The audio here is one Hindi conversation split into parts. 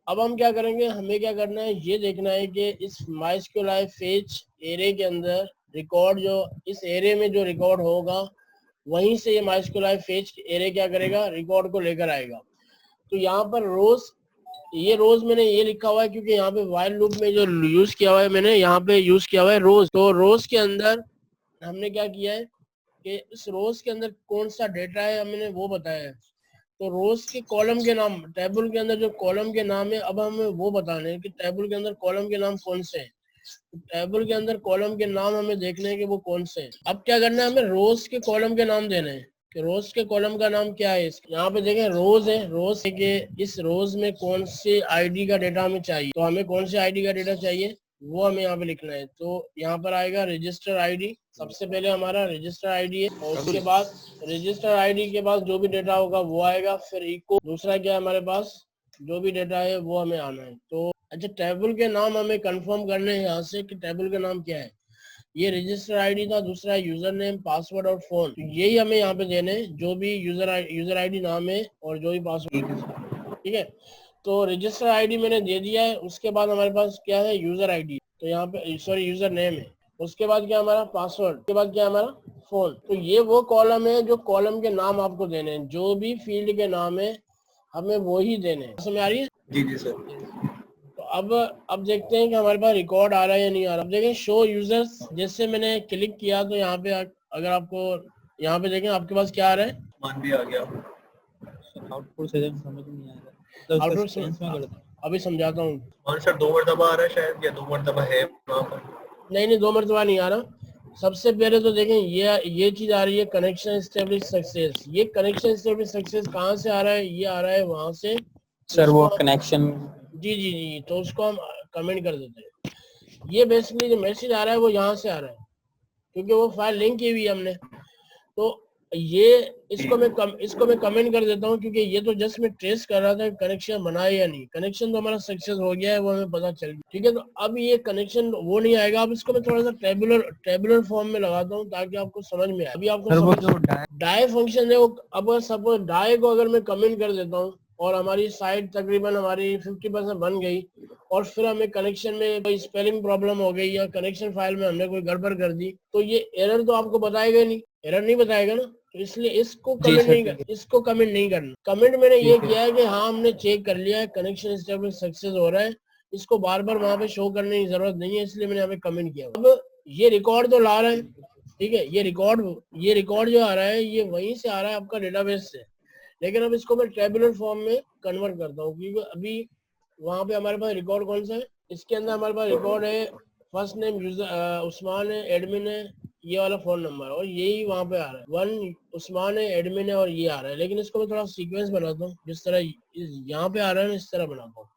अब हम क्या करेंगे, हमें क्या करना है, ये देखना है कि इस MySQL फेच एरे के अंदर रिकॉर्ड जो इस एरे में जो रिकॉर्ड होगा वहीं से ये MySQL फेच एरे क्या करेगा, रिकॉर्ड को लेकर आएगा। तो यहाँ पर रोज, ये रोज मैंने ये लिखा हुआ है क्योंकि यहाँ पे व्हाइल लूप में जो यूज किया हुआ है, मैंने यहाँ पे यूज किया हुआ है रोज। तो रोज के अंदर हमने क्या किया है कि इस रोज के अंदर कौन सा डेटा है हमने वो बताया है। तो रोज के कॉलम के नाम, टेबल के अंदर जो कॉलम के नाम है, अब हमें वो बताने हैं कि टेबल के अंदर कॉलम के नाम कौन से हैं। तो टेबल के अंदर कॉलम के नाम हमें देखने हैं कि वो कौन से हैं। अब क्या करना है, हमें रोज के कॉलम के नाम देने हैं कि रोज के कॉलम का नाम क्या है। यहाँ पे देखें रोज है, रोज है कि इस रोज में कौन से आईडी का डेटा हमें चाहिए। तो हमें कौन से आईडी का डेटा चाहिए वो हमें यहाँ पे लिखना है। तो यहाँ पर आएगा रजिस्टर आईडी, सबसे पहले हमारा रजिस्टर आईडी है, और उसके बाद रजिस्टर आईडी के बाद जो भी डेटा होगा वो आएगा। फिर इको, दूसरा क्या है हमारे पास, जो भी डेटा है वो हमें आना है। तो अच्छा, टेबल के नाम हमें कंफर्म करने हैं यहाँ से कि टेबल का नाम क्या है। ये रजिस्टर आईडी था, दूसरा यूजर नेम, पासवर्ड और फोन। तो यही हमें यहाँ पे देने हैं, जो भी यूजर आईडी नाम है और जो भी पासवर्ड। ठीक है, तो रजिस्टर आईडी मैंने दे दिया है। उसके बाद हमारे पास क्या है, यूजर आईडी, तो यहाँ पे सॉरी यूजर नेम है। उसके बाद क्या हमारा पासवर्ड, उसके बाद क्या हमारा फोन। तो ये वो कॉलम है जो कॉलम के नाम आपको देने हैं, जो भी फील्ड के नाम है हमें वो ही देने हैं। समझ आ रही है? जी जी सर। तो अब देखते हैं कि हमारे पास रिकॉर्ड आ रहा है या नहीं आ रहा। अब देखें शो यूजर्स, जैसे मैंने क्लिक किया तो यहाँ पे अगर आपको यहाँ पे देखें आपके पास क्या आ रहा है, मान भी आ गया। आउटपुट से समझ नहीं आ रहा, आउटपुट सेंस में करता अभी समझाता हूँ। मान सर 2 मरतबा आ रहा है शायद, या 2 मरतबा है वहाँ पर। नहीं, 2 मरतबा नहीं आ रहा। सबसे पहले तो देखें ये चीज आ रही है, कनेक्शन एस्टेब्लिश सक्सेस। ये कनेक्शन एस्टेब्लिश सक्सेस कहाँ से आ रहा है, ये आ रहा है वहां से। सर वो कनेक्शन। जी जी जी, तो उसको हम कमेंट कर देते हैं। ये बेसिकली जो मैसेज आ रहा है वो यहाँ से आ रहा है क्योंकि वो फाइल लिंक की हुई है हमने। तो ये इसको मैं कमेंट कर देता हूँ क्योंकि ये तो जस्ट मैं ट्रेस कर रहा था कनेक्शन बना है या नहीं। कनेक्शन तो हमारा सक्सेस हो गया है, वो हमें पता चल गया। ठीक है, तो अब ये कनेक्शन वो नहीं आएगा। अब इसको मैं थोड़ा सा टेबुलर फॉर्म में लगाता हूँ ताकि आपको समझ में आए। अभी आपको सर वो जो डाई फंक्शन है वो, अब सपोज डाई को अगर मैं कमेंट कर देता हूँ और हमारी साइट तकरीबन हमारी 50% बन गई, और फिर हमें कनेक्शन में कोई स्पेलिंग प्रॉब्लम हो गई या कनेक्शन फाइल में हमने कोई गड़बड़ कर दी, तो ये एरर तो आपको बताएगा नहीं, एरर नहीं बताएगा ना। तो इसलिए इसको कमेंट नहीं करना। कमेंट मैंने ये किया है कि हाँ हमने चेक कर लिया है, कनेक्शन स्टेबल सक्सेस हो रहा है, इसको बार बार वहां पे शो करने की जरूरत नहीं है, इसलिए मैंने यहाँ पे कमेंट किया। अब ये रिकॉर्ड तो ला रहा है, ठीक है, ये रिकॉर्ड जो आ रहा है ये वहीं से आ रहा है आपका डेटाबेस से, लेकिन अब इसको मैं टेबुलर फॉर्म में कन्वर्ट करता हूँ क्योंकि अभी वहां पे हमारे पास रिकॉर्ड कौन सा है, इसके अंदर हमारे पास रिकॉर्ड है फर्स्ट नेम यूजर उस्मान है, एडमिन है, ये वाला फोन नंबर, और यही वहां पे आ रहा है। 1 उस्मान है, एडमिन है, और ये आ रहा है। लेकिन इसको मैं थोड़ा सीक्वेंस बनाता हूँ, जिस तरह यहाँ पे आ रहा है ना इस तरह बनाता हूँ।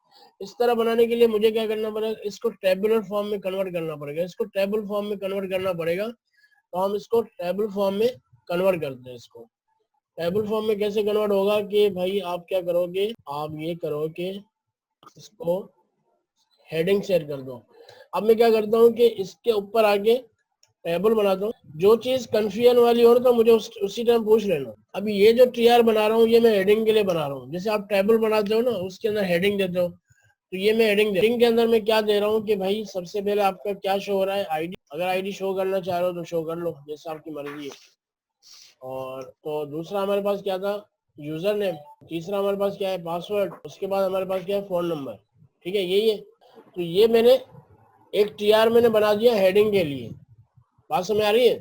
इस तरह बनाने के लिए मुझे क्या करना पड़ेगा, इसको टेबुलर फॉर्म में कन्वर्ट करना पड़ेगा। इसको टेबल फॉर्म में कन्वर्ट करना पड़ेगा, तो हम इसको टेबल फॉर्म में कन्वर्ट करते हैं। इसको टेबल फॉर्म में कैसे कन्वर्ट होगा कि भाई आप क्या करोगे, आप ये करो कि इसको हेडिंग शेयर कर दो। अब मैं क्या करता हूँ कि इसके ऊपर आके टेबल बनाता हूँ। जो चीज कंफ्यूजन वाली हो तो मुझे उसी टाइम पूछ लेना। अभी ये जो टीआर बना रहा हूँ ये मैं हेडिंग के लिए बना रहा हूँ। जैसे आप टेबल बनाते हो ना, उसके अंदर हेडिंग देते हो, तो ये मैं हेडिंग के अंदर मैं क्या दे रहा हूँ कि भाई सबसे पहले आपका क्या शो हो रहा है, आईडी। अगर आईडी शो करना चाह रहे हो तो शो कर लो, जैसे आपकी मर्जी है। और तो दूसरा हमारे पास क्या था, यूजर नेम। तीसरा हमारे पास क्या है, पासवर्ड। उसके बाद हमारे पास क्या है, फोन नंबर। ठीक है, यही है। तो ये मैंने एक टीआर मैंने बना दिया हेडिंग के लिए। बात समझ आ रही है?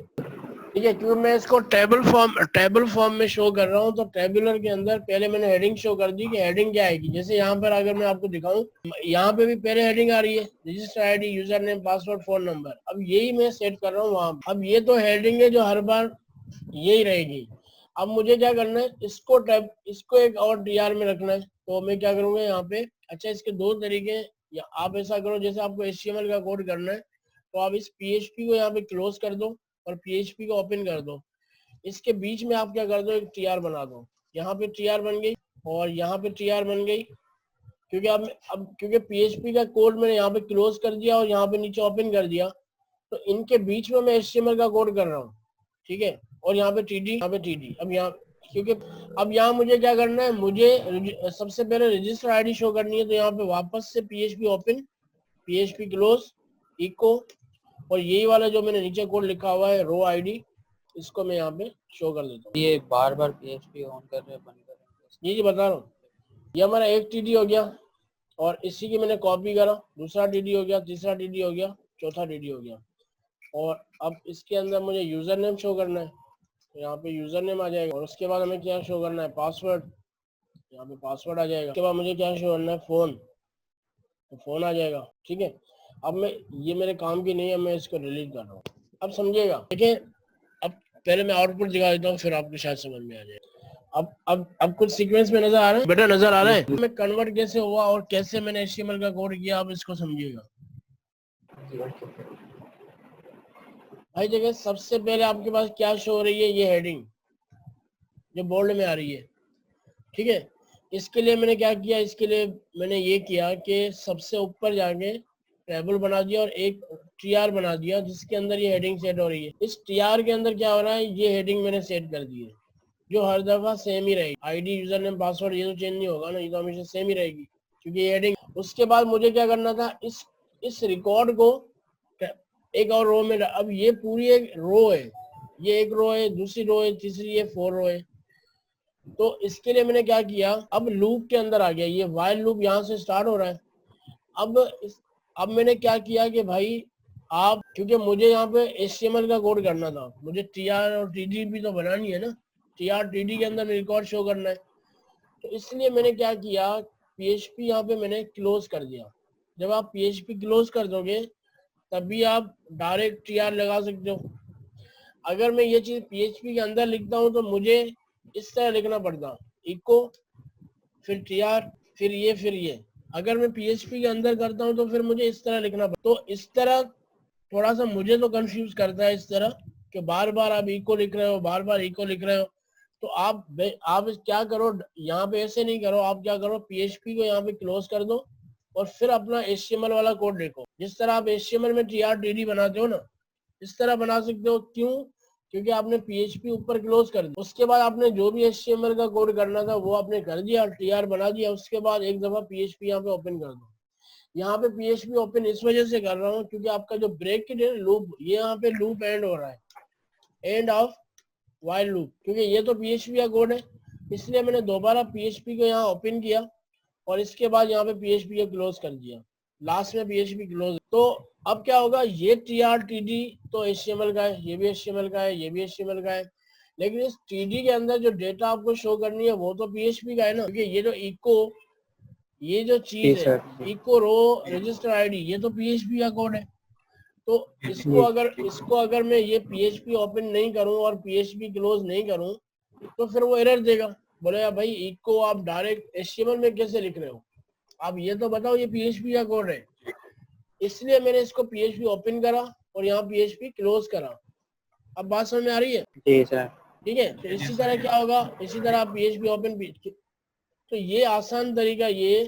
ठीक है, क्योंकि मैं इसको टेबल फॉर्म में शो कर रहा हूँ, तो टेबुलर के अंदर पहले मैंने हेडिंग शो कर दी कि हेडिंग क्या आएगी। जैसे यहाँ पर अगर मैं आपको दिखाऊं, यहाँ पे भी पहले हेडिंग आ रही है, register ID, user name, password, phone number. अब यही मैं सेट कर रहा हूँ वहां। अब ये तो हेडिंग है जो हर बार यही रहेगी। अब मुझे क्या करना है, इसको एक और टीआर में रखना है। तो मैं क्या करूंगा यहाँ पे, अच्छा इसके दो तरीके, या आप ऐसा करो जैसे आपको HTML का कोड करना है, तो आप इस PHP को यहाँ पे क्लोज कर दो और PHP को ओपन कर दो। इसके बीच में आप क्या कर दो, एक टीआर बना दो। यहाँ पे टीआर बन गई और यहाँ पे टीआर बन गई, क्योंकि अब क्योंकि PHP का कोड मैंने यहाँ पे क्लोज कर दिया और यहाँ पे नीचे ओपन कर दिया, तो इनके बीच में मैं HTML का कोड कर रहा हूँ। ठीक है, और यहाँ पे TD, यहाँ पे TD। अब यहाँ क्योंकि अब यहाँ मुझे क्या करना है, मुझे सबसे पहले रजिस्टर आईडी शो करनी है। तो यहाँ पे वापस से PHP open, PHP close, echo, और यही वाला जो मैंने नीचे कोड लिखा हुआ है रो आईडी, इसको मैं यहाँ पे शो कर देता हूँ। ये बार बार PHP ऑन कर रहे हैं, बंद कर रहे हैं। जी बता रहा हूँ। ये हमारा एक TD हो गया, और इसी की मैंने कॉपी करा, दूसरा TD हो गया, तीसरा TD हो गया, चौथा TD हो गया। और अब इसके अंदर मुझे यूजर नेम शो करना है, तो यहाँ पे यूजर नेम आ जाएगा। और उसके बाद हमें क्या शो करना है, पासवर्ड, यहाँ पे पासवर्ड आ जाएगा। उसके बाद मुझे क्या शो करना है, फोन, तो फोन आ जाएगा। ठीक है, अब मैं, ये मेरे काम की नहीं है, मैं इसको डिलीट कर रहा हूँ। अब समझिएगा, देखिए अब पहले मैं आउटपुट दिखा देता हूँ, फिर आपको शायद समझ में आ जाए। अब कुछ सीक्वेंस में नजर आ रहा है, बेटा नजर आ रहा है मैं कन्वर्ट कैसे हुआ और कैसे मैंने HTML का कोड किया, आप इसको समझिएगा। भाई देखिए, सबसे पहले आपके पास क्या शो हो रही है, ये हेडिंग जो बोल्ड में आ रही है। ठीक है, इसके लिए मैंने क्या किया, इसके लिए मैंने ये किया कि सबसे ऊपर जाके टेबल बना दिया और एक TR बना दिया जिसके अंदर ये हेडिंग सेट हो रही है। इस TR के अंदर क्या हो रहा है, ये हेडिंग मैंने सेट कर दी है जो हर दफा सेम ही रहेगी। आईडी, यूजर नेम, पासवर्ड ये तो चेंज नहीं होगा ना, ये तो हमेशा सेम ही रहेगी क्योंकि ये हेडिंग। उसके बाद मुझे क्या करना था, इस रिकॉर्ड को एक और रो में, अब ये पूरी एक रो है, ये एक रो है, दूसरी रो है, तीसरी है, 4 रो है। तो इसके लिए मैंने क्या किया, अब लूप के अंदर आ गया, ये वाइल लूप यहाँ से स्टार्ट हो रहा है। अब मैंने क्या किया कि भाई आप, क्योंकि मुझे यहाँ पे HTML का कोड करना था, मुझे TR और TD भी तो बनानी है ना, TR TD के अंदर रिकॉर्ड शो करना है। तो इसलिए मैंने क्या किया, PHP यहाँ पे मैंने क्लोज कर दिया। जब आप PHP क्लोज कर दोगे तभी आप डायरेक्ट TR लगा सकते हो। अगर मैं ये चीज PHP के अंदर लिखता हूँ तो मुझे इस तरह लिखना पड़ता, इको, फिर TR, फिर ये। अगर मैं PHP के अंदर करता हूँ तो फिर मुझे इस तरह लिखना पड़ता। तो इस तरह थोड़ा सा मुझे तो कंफ्यूज करता है इस तरह कि बार बार आप इको लिख रहे हो, बार बार इको लिख रहे हो। तो आप क्या करो, यहाँ पे ऐसे नहीं करो, आप क्या करो, PHP को यहाँ पे क्लोज कर दो और फिर अपना HTML वाला कोड लिखो। जिस तरह आप HTML में TR TD बनाते हो ना, इस तरह बना सकते हो। क्यों? क्योंकि आपने PHP ऊपर क्लोज कर दिया, उसके बाद आपने जो भी HTML का कोड करना था वो आपने कर दिया, TR बना दिया, उसके बाद एक दफा PHP यहाँ पे ओपन कर दो। यहाँ पे PHP ओपन इस वजह से कर रहा हूँ क्योंकि आपका जो ब्रेक के लूप, ये यहाँ पे लूप एंड हो रहा है, एंड ऑफ वाइल लूप, क्योंकि ये तो PHP का कोड है, इसलिए मैंने दोबारा PHP को यहाँ ओपन किया और इसके बाद यहाँ पे PHP को क्लोज कर दिया, लास्ट में PHP क्लोज। तो अब क्या होगा, ये TR TD तो HTML का है, ये भी HTML का है, ये भी HTML का है, लेकिन इस TD के अंदर जो डेटा आपको शो करनी है वो तो PHP का है ना, क्योंकि ये जो इको, ये जो चीज है, इको रो रजिस्टर आईडी, ये तो PHP का कोड है। तो इसको अगर मैं ये PHP ओपन नहीं करूं और PHP क्लोज नहीं करूं तो फिर वो एरर देगा, बोलेगा भाई इको आप डायरेक्ट HTML में कैसे लिख रहे हो, आप ये तो बताओ, ये PHP का कोड है। इसलिए मैंने इसको PHP ओपन करा और यहाँ PHP क्लोज करा। अब बात समझ में आ रही है? जी सर। ठीक है, तो इसी तरह क्या होगा, इसी तरह आप PHP ओपन, तो ये आसान तरीका ये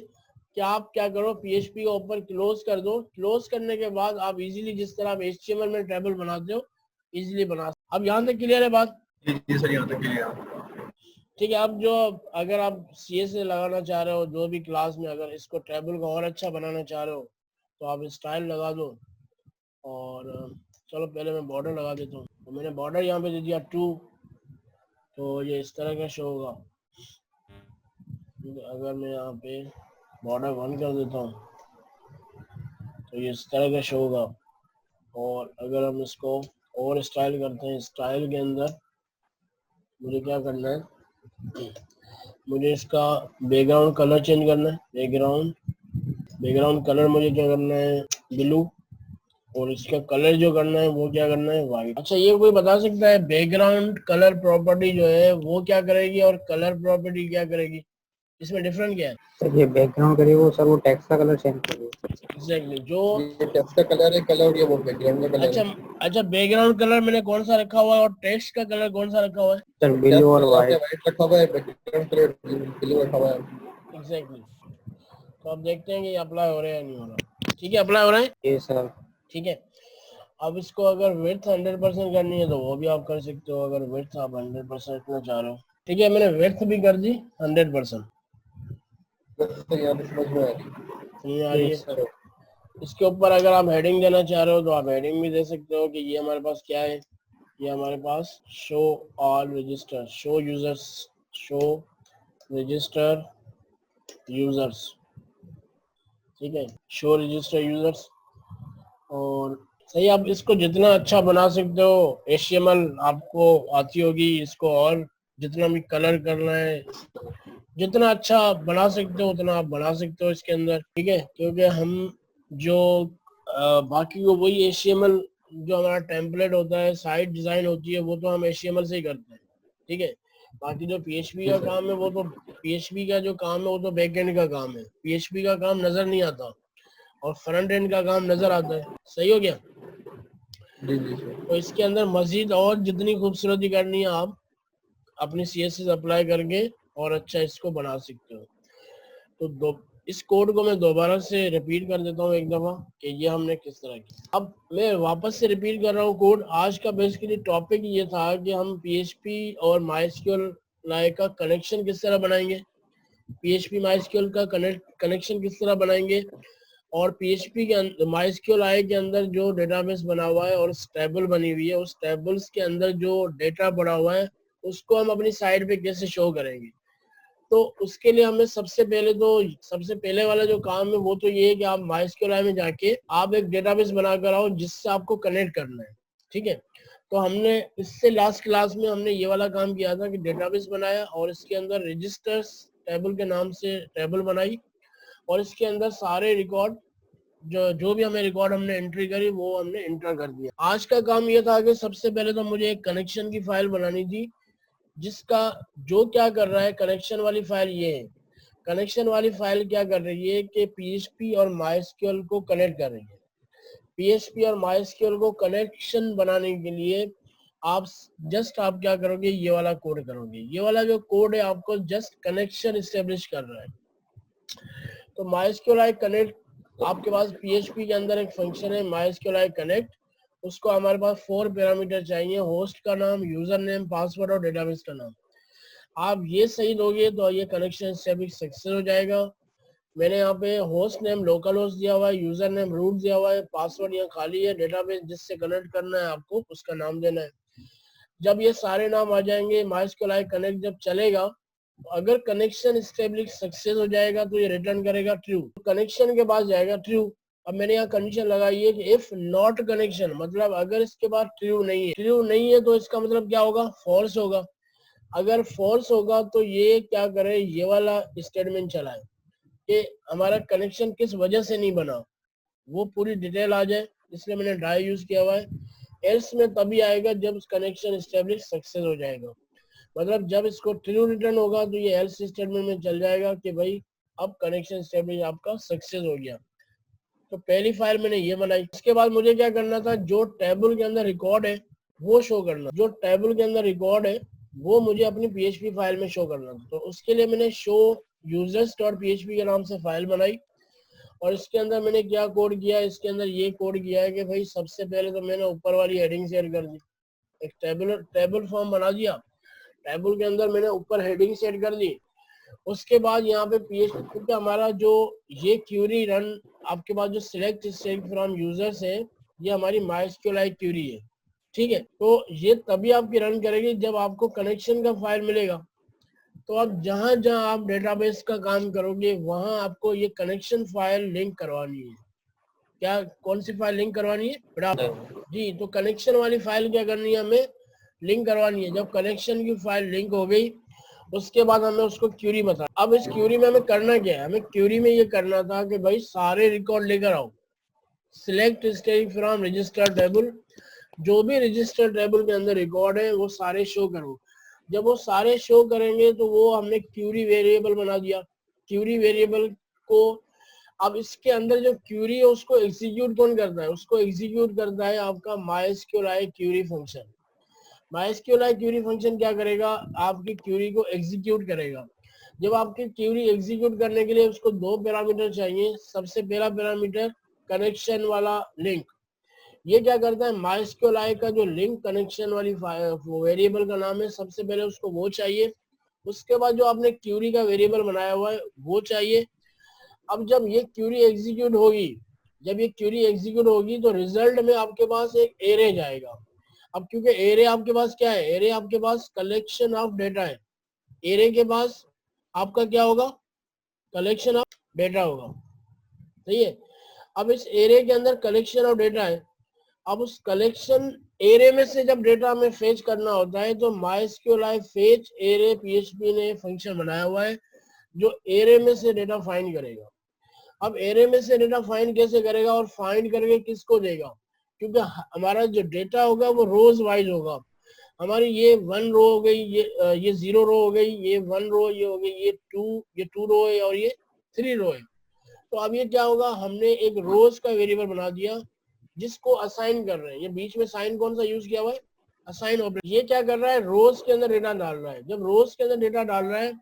कि आप क्या करो, PHP को ऊपर क्लोज कर दो, क्लोज करने के बाद आप इजीली, जिस तरह आप HTML में टेबल बनाते हो इजीली बना। अब यहाँ तक क्लियर है बात? जी सर, यहाँ तक क्लियर। ठीक है, अब जो, अगर आप CSS लगाना चाह रहे हो जो भी क्लास में, अगर इसको टेबल को और अच्छा बनाना चाह रहे हो तो आप स्टाइल लगा दो। और चलो पहले मैं बॉर्डर लगा देता हूँ, तो मैंने बॉर्डर यहाँ पे दे दिया 2, तो ये इस तरह का शो होगा। अगर मैं यहाँ पे बॉर्डर 1 कर देता हूँ तो ये इस तरह का शो होगा। और अगर हम इसको और स्टाइल करते हैं, स्टाइल के अंदर मुझे क्या करना है, मुझे इसका बैकग्राउंड कलर चेंज करना है, बैकग्राउंड कलर मुझे क्या करना है, ब्लू, और इसका कलर जो करना है वो क्या करना है, वाइट। अच्छा, ये कोई बता सकता है बैकग्राउंड कलर प्रॉपर्टी जो है वो क्या करेगी और कलर प्रॉपर्टी क्या करेगी, इसमें डिफरेंट क्या है? सर ये बैकग्राउंड करिए वो सर, वो टेक्स्ट का कलर चेंज करिए। एग्जैक्टली, जो ये टेक्स्ट का कलर है, कलर ये वो बैकग्राउंड का कलर है। अच्छा, बैकग्राउंड कलर मैंने कौन सा रखा हुआ है और टेक्स्ट का कलर कौन सा रखा हुआ है? सर ब्लू और वाइट रखा हुआ है, बैकग्राउंड कलर ब्लू रखा हुआ है। एग्जैक्टली, तो अब देखते हैं कि अप्लाई हो रहा है या नहीं हो रहा। ठीक है, अप्लाई हो रहा है। जी सर। ठीक है, अब इसको अगर विड्थ 100% करनी है तो वो भी आप कर सकते हो, अगर विड्थ आप 100% रखना चाह रहे हो ठीक है, मैंने विड्थ भी कर दी 100%। तो यहाँ पे समझ में आ रही समझ आ रही है। है। इसके ऊपर अगर आप हेडिंग देना चाह रहे हो तो आप हेडिंग भी दे सकते हो कि ये हमारे पास क्या है, ये हमारे पास show all register, show users, show register users, ठीक है, शो रजिस्टर यूजर्स। और सही, आप इसको जितना अच्छा बना सकते हो, HTML आपको आती होगी, इसको और जितना भी कलर करना है, जितना अच्छा बना सकते हो उतना आप बना सकते हो इसके अंदर, ठीक है। क्योंकि हम जो बाकी को वही HTML जो हमारा टेम्पलेट होता है, साइट डिजाइन होती है, वो तो हम HTML से ही करते हैं, ठीक है। बाकी जो PHP का काम है, वो तो PHP का जो काम है वो तो बैकएंड का काम है। PHP का काम नजर नहीं आता और फ्रंट एंड का काम नजर आता है। सही हो गया। जी जी जी। तो इसके अंदर मजीद और जितनी खूबसूरती करनी है आप अपनी CSS अप्लाई करके और अच्छा इसको बना सकते हो। तो इस कोड को मैं दोबारा से रिपीट कर देता हूँ एक दफा कि ये हमने किस तरह किया। अब मैं वापस से रिपीट कर रहा हूँ कोड। आज का बेसिकली टॉपिक ये था कि हम PHP और MySQL का कनेक्शन किस तरह बनाएंगे, PHP MySQL का कनेक्शन किस तरह बनाएंगे, और PHP के MySQL के अंदर जो डेटाबेस बना हुआ है और टेबल बनी हुई है, उस टेबल्स के अंदर जो डेटा पड़ा हुआ है उसको हम अपनी साइट पे कैसे शो करेंगे। तो उसके लिए हमें सबसे पहले वाला जो काम है वो तो ये है कि आप MySQL में जाके आप एक डेटाबेस बनाकर आओ जिससे आपको कनेक्ट करना है, ठीक है। तो हमने इससे लास्ट क्लास में हमने ये वाला काम किया था कि डेटाबेस बनाया और इसके अंदर रजिस्टर्स टेबल के नाम से टेबल बनाई और इसके अंदर सारे रिकॉर्ड जो भी हमें रिकॉर्ड हमने एंट्री करी वो हमने एंटर कर दिया। आज का काम ये था कि सबसे पहले तो मुझे एक कनेक्शन की फाइल बनानी थी जिसका जो क्या कर रहा है, कनेक्शन वाली फाइल ये है। कनेक्शन वाली फाइल क्या कर रही है कि PHP और MySQL को कनेक्ट कर रही है। PHP और MySQL को कनेक्शन बनाने के लिए आप आप क्या करोगे, ये वाला कोड करोगे। ये वाला जो कोड है आपको जस्ट कनेक्शन इस्टेब्लिश कर रहा है। तो MySQL कनेक्ट, आपके पास PHP के अंदर एक फंक्शन है MySQL कनेक्ट, उसको हमारे पास 4 पैरामीटर चाहिए, होस्ट का नाम, यूजर नेम, पासवर्ड और डेटाबेस का नाम। आप ये सही दोगे तो ये कनेक्शन एस्टेब्लिश सक्सेस हो जाएगा। मैंने यहाँ पे होस्ट नेम लोकल होस्ट दिया हुआ है, यूजर नेम रूट दिया हुआ है, पासवर्ड यहाँ खाली है, डेटाबेस जिससे कनेक्ट करना है आपको उसका नाम देना है। जब ये सारे नाम आ जाएंगे, MySQL कनेक्ट जब चलेगा, अगर कनेक्शन स्टेब्लिश सक्सेस हो जाएगा तो ये रिटर्न करेगा ट्रू, कनेक्शन के पास जाएगा ट्रू। अब मैंने यहाँ कंडीशन लगाई है कि इफ नॉट कनेक्शन, मतलब अगर इसके बाद ट्रू नहीं है तो इसका मतलब क्या होगा, फॉल्स होगा। अगर फॉल्स होगा तो ये क्या करे, ये वाला स्टेटमेंट चलाए कि हमारा कनेक्शन किस वजह से नहीं बना, वो पूरी डिटेल आ जाए, इसलिए मैंने डाई यूज किया हुआ है। एल्स में तभी आएगा जब कनेक्शन स्टेब्लिश सक्सेस हो जाएगा, मतलब जब इसको ट्रू रिटर्न होगा तो ये एल्स स्टेटमेंट में चल जाएगा कि भाई अब कनेक्शन स्टेब्लिश आपका सक्सेस हो गया। तो पहली फाइल मैंने ये बनाई। इसके बाद मुझे क्या करना था, जो टेबल के अंदर रिकॉर्ड है वो शो करना, जो टेबल के अंदर रिकॉर्ड है वो मुझे अपनी PHP फाइल में शो करना था। तो उसके लिए मैंने शो users.php के नाम से फाइल बनाई और इसके अंदर मैंने क्या कोड किया, इसके अंदर ये कोड किया है कि भाई सबसे पहले तो मैंने ऊपर वाली हेडिंग सेट कर दी, एक टेबल फॉर्म बना दिया, टेबल के अंदर मैंने ऊपर हेडिंग सेट कर दी। उसके बाद यहाँ पे PHP, क्योंकि हमारा जो ये क्यूरी रन, आपके पास जो सिलेक्ट स्टेट फ्रॉम यूजर्स है, ये हमारी MySQL क्यूरी है, ठीक है। तो ये तभी आपकी रन करेगी जब आपको कनेक्शन का फाइल मिलेगा। तो अब जहां जहां आप डेटाबेस का काम करोगे वहां आपको ये कनेक्शन फाइल लिंक करवानी है। क्या, कौन सी फाइल लिंक करवानी है बेटा जी, तो कनेक्शन वाली फाइल क्या करनी है, हमें लिंक करवानी है। जब कनेक्शन की फाइल लिंक हो गई उसके बाद हमें उसको क्यूरी बता। अब इस क्यूरी में हमें करना क्या है, हमें क्यूरी में ये करना था कि भाई सारे रिकॉर्ड लेकर आओ, select state from register table, जो भी रजिस्टर टेबल के अंदर रिकॉर्ड है वो सारे शो करो। जब वो सारे शो करेंगे तो वो हमने क्यूरी वेरिएबल बना दिया। क्यूरी वेरिएबल को, अब इसके अंदर जो क्यूरी है उसको एग्जीक्यूट कौन करता है, उसको एग्जीक्यूट करता है आपका MySQL query function. MySQL query function क्या करेगा, आपकी क्यूरी को एग्जीक्यूट करेगा। जब आपकी क्यूरी एग्जीक्यूट करने के लिए उसको 2 पैरामीटर चाहिए। सबसे पहला पैरामीटर कनेक्शन वाला लिंक, ये क्या करता है, MySQL का जो लिंक कनेक्शन वाली वेरिएबल का नाम है, सबसे पहले उसको वो चाहिए। उसके बाद जो आपने क्यूरी का वेरिएबल बनाया हुआ है वो चाहिए। अब जब ये क्यूरी एग्जीक्यूट होगी, तो रिजल्ट में आपके पास एक एरे जाएगा। अब क्योंकि एरे आपके पास क्या है, एरे आपके पास कलेक्शन ऑफ डेटा है, एरे के पास आपका क्या होगा, कलेक्शन ऑफ डेटा होगा, सही है। अब इस एरे के अंदर कलेक्शन ऑफ डेटा है, अब उस कलेक्शन एरे में से जब डेटा हमें फेच करना होता है तो MySQL फेच एरे PHP ने फंक्शन बनाया हुआ है जो एरे में से डेटा फाइंड करेगा। अब एरे में से डेटा फाइंड कैसे करेगा और फाइंड करके किसको देगा, क्योंकि हमारा जो डेटा होगा वो रोज वाइज होगा। हमारी ये 1 रो हो गई, ये 0 रो हो गई, ये 1 रो ये हो गई, ये 2 रो है और ये 3 रो है। तो अब ये क्या होगा, हमने एक रोज का वेरिएबल बना दिया जिसको असाइन कर रहे हैं। ये बीच में साइन कौन सा यूज किया हुआ है, असाइन ऑपरेटर। ये क्या कर रहा है, रोज के अंदर डेटा डाल रहा है। जब रोज के अंदर डेटा डाल रहा है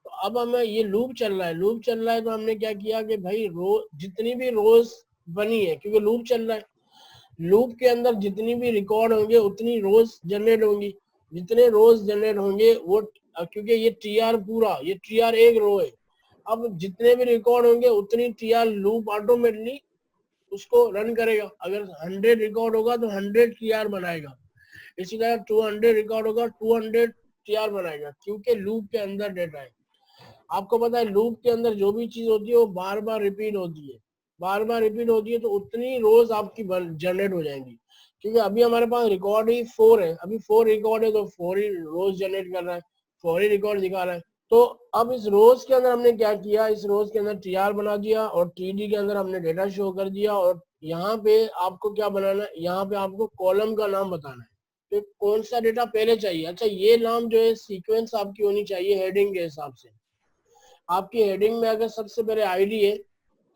तो अब हमें ये लूप चल रहा है, तो हमने क्या किया कि भाई जितनी भी रोज बनी है, क्योंकि लूप चल रहा है, लूप के अंदर जितनी भी रिकॉर्ड होंगे उतनी रोज जनरेट होंगी, जितने रोज जनरेट होंगे वो, क्योंकि ये टीआर पूरा, ये टीआर एक रो है, अब जितने भी रिकॉर्ड होंगे उतनी टीआर लूप ऑटोमेटिकली उसको रन करेगा। अगर 100 रिकॉर्ड होगा तो 100 टीआर बनाएगा, इसी तरह 200 रिकॉर्ड होगा 200 टीआर बनाएगा, क्योंकि लूप के अंदर डेटा है। आपको पता है लूप के अंदर जो भी चीज होती है वो बार बार रिपीट होती है, तो उतनी रोज आपकी जनरेट हो जाएंगी। क्योंकि अभी हमारे पास रिकॉर्ड ही 4 है, अभी 4 रिकॉर्ड है तो 4 ही रोज जनरेट कर रहा है, 4 ही रिकॉर्ड दिखा रहा है। तो अब इस रोज के अंदर हमने क्या किया, इस रोज के अंदर टीआर बना दिया और टीडी के अंदर हमने डेटा शो कर दिया। और यहाँ पे आपको क्या बनाना है, यहाँ पे आपको कॉलम का नाम बताना है, तो कौन सा डेटा पहले चाहिए। अच्छा, ये नाम जो है सीक्वेंस आपकी होनी चाहिए हेडिंग के हिसाब से। आपकी हेडिंग में अगर सबसे पहले आईडी है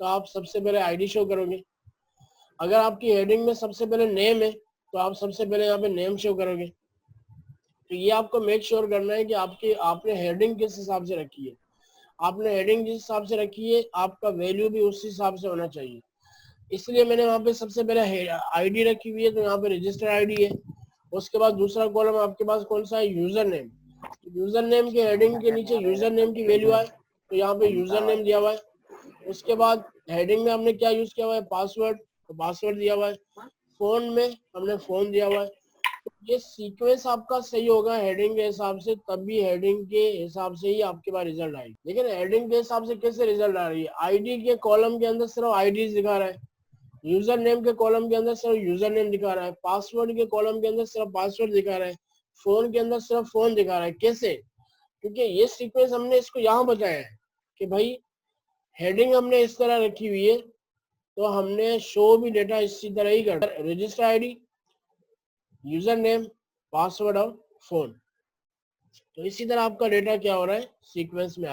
तो आप सबसे पहले आईडी शो करोगे। अगर आपकी हेडिंग में सबसे पहले नेम है तो आप सबसे पहले यहाँ पे नेम शो करोगे। तो ये आपको मेक श्योर करना है कि आपने हेडिंग किस हिसाब से रखी है। आपने हेडिंग जिस हिसाब से रखी है आपका वैल्यू भी उस हिसाब से होना चाहिए। इसलिए मैंने वहाँ पे सबसे पहले आईडी रखी हुई है, तो यहाँ पे रजिस्टर आईडी है। उसके बाद दूसरा कॉलम आपके पास कौन सा है, यूजर नेम। यूजर नेम के हेडिंग के नीचे यूजर नेम की वैल्यू आए तो यहाँ पे यूजर नेम दिया हुआ है। उसके बाद हेडिंग में हमने क्या यूज किया हुआ है, पासवर्ड, तो पासवर्ड दिया हुआ है। फोन में हमने फोन दिया हुआ है। तो ये सीक्वेंस आपका सही होगा हेडिंग के हिसाब से, तभी हेडिंग के हिसाब से ही आपके पास रिजल्ट आएगी। लेकिन हेडिंग के हिसाब से कैसे रिजल्ट आ रही है, आईडी के कॉलम के अंदर सिर्फ आईडी दिखा रहा है, यूजर नेम के कॉलम के अंदर सिर्फ यूजर नेम दिखा रहा है, पासवर्ड के कॉलम के अंदर सिर्फ पासवर्ड दिखा रहा है, फोन के अंदर सिर्फ फोन दिखा रहा है। कैसे, क्योंकि ये सीक्वेंस हमने इसको यहाँ बताया है कि भाई हेडिंग हमने इस तरह रखी हुई है तो हमने शो भी डेटा इसी तरह ही करना है, register ID, user name, password और फोन। तो इसी तरह आपका डेटा क्या हो रहा है, सीक्वेंस में आ रहा है।